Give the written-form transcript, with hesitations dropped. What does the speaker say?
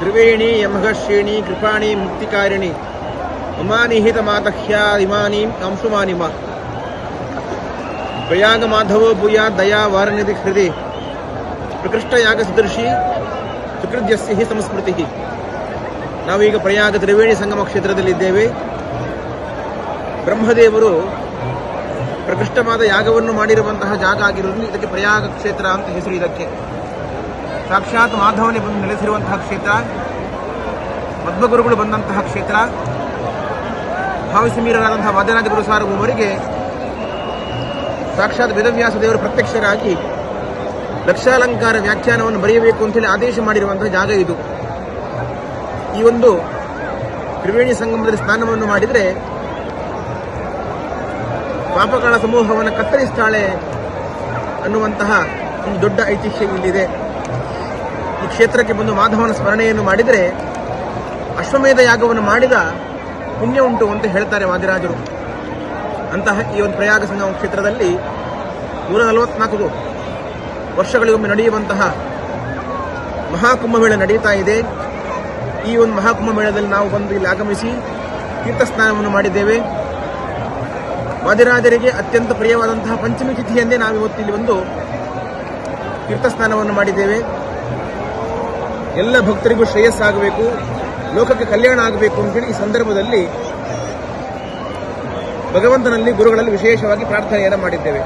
ತ್ರಿವೇಣಿ ಯಮಘಶ್ರೇಣಿ ಕೃಪಾಣಿ ಮುಕ್ತಿಕಾರಿಣಿ ಉಮಾನಿಹಿತ ಮಾತಹ್ಯ ಇಮಾನೀಂ ಅಂಶುಮಾನಿಮ ಪ್ರಯಾಗ ಮಾಧವೋ ಭೂಯ ದಯಾ ವಾರನಿಧಿ ಹೃದಯ ಪ್ರಕೃಷ್ಟ ಯಾಗ ಸದೃಶಿ ಸುಕೃದ್ಯಸ್ಯ ಹಿ ಸಂಸ್ಮೃತಿ. ನಾವೀಗ ಪ್ರಯಾಗ ತ್ರಿವೇಣಿ ಸಂಗಮ ಕ್ಷೇತ್ರದಲ್ಲಿದ್ದೇವೆ. ಬ್ರಹ್ಮದೇವರು ಪ್ರಕೃಷ್ಟವಾದ ಯಾಗವನ್ನು ಮಾಡಿರುವಂತಹ ಜಾಗ ಆಗಿರುವುದರಿಂದ ಇದಕ್ಕೆ ಪ್ರಯಾಗ ಕ್ಷೇತ್ರ ಅಂತ ಹೆಸರು. ಇದಕ್ಕೆ ಸಾಕ್ಷಾತ್ ಮಾಧವನೇ ಬಂದು ನೆಲೆಸಿರುವಂತಹ ಕ್ಷೇತ್ರ, ಪದ್ಮಗುರುಗಳು ಬಂದಂತಹ ಕ್ಷೇತ್ರ. ಭಾವಿಸಿ ಮೀರರಾದಂತಹ ವಾದ್ಯನಾಥ ಗುರು ಸಾರ್ವಭೌಮರಿಗೆ ಸಾಕ್ಷಾತ್ ವೇದವ್ಯಾಸ ದೇವರು ಪ್ರತ್ಯಕ್ಷರಾಗಿ ಲಕ್ಷಾಲಂಕಾರ ವ್ಯಾಖ್ಯಾನವನ್ನು ಬರೆಯಬೇಕು ಅಂತೇಳಿ ಆದೇಶ ಮಾಡಿರುವಂತಹ ಜಾಗ ಇದು. ಈ ಒಂದು ತ್ರಿವೇಣಿ ಸಂಗಮದಲ್ಲಿ ಸ್ನಾನವನ್ನು ಮಾಡಿದರೆ ಪಾಪಗಳ ಸಮೂಹವನ್ನು ಕತ್ತರಿಸ್ತಾಳೆ ಅನ್ನುವಂತಹ ಒಂದು ದೊಡ್ಡ ಐತಿಹ್ಯ ಇಲ್ಲಿದೆ. ಈ ಕ್ಷೇತ್ರಕ್ಕೆ ಬಂದು ಮಾಧವನ ಸ್ಮರಣೆಯನ್ನು ಮಾಡಿದರೆ ಅಶ್ವಮೇಧ ಯಾಗವನ್ನು ಮಾಡಿದ ಪುಣ್ಯ ಉಂಟು ಅಂತ ಹೇಳ್ತಾರೆ ವಾದಿರಾಜರು. ಅಂತಹ ಈ ಒಂದು ಪ್ರಯಾಗ ಸಂಗಮ ಕ್ಷೇತ್ರದಲ್ಲಿ 144 ವರ್ಷಗಳಿಗೊಮ್ಮೆ ನಡೆಯುವಂತಹ ಮಹಾಕುಂಭಮೇಳ ನಡೆಯುತ್ತಾ ಇದೆ. ಈ ಒಂದು ಮಹಾಕುಂಭಮೇಳದಲ್ಲಿ ನಾವು ಬಂದು ಇಲ್ಲಿ ಆಗಮಿಸಿ ತೀರ್ಥಸ್ನಾನವನ್ನು ಮಾಡಿದ್ದೇವೆ. ವಾದಿರಾಜರಿಗೆ ಅತ್ಯಂತ ಪ್ರಿಯವಾದಂತಹ ಪಂಚಮಿ ತಿಥಿಯಂದೇ ನಾವು ಇವತ್ತು ಇಲ್ಲಿ ಒಂದು ತೀರ್ಥಸ್ನಾನವನ್ನು ಮಾಡಿದ್ದೇವೆ. ಎಲ್ಲ ಭಕ್ತರಿಗೂ ಶ್ರೇಯಸ್ಸಾಗಬೇಕು, ಲೋಕಕ್ಕೆ ಕಲ್ಯಾಣ ಆಗಬೇಕು ಅಂತೇಳಿ ಈ ಸಂದರ್ಭದಲ್ಲಿ ಭಗವಂತನಲ್ಲಿ ಗುರುಗಳಲ್ಲಿ ವಿಶೇಷವಾಗಿ ಪ್ರಾರ್ಥನೆಯನ್ನು ಮಾಡಿದ್ದೇವೆ.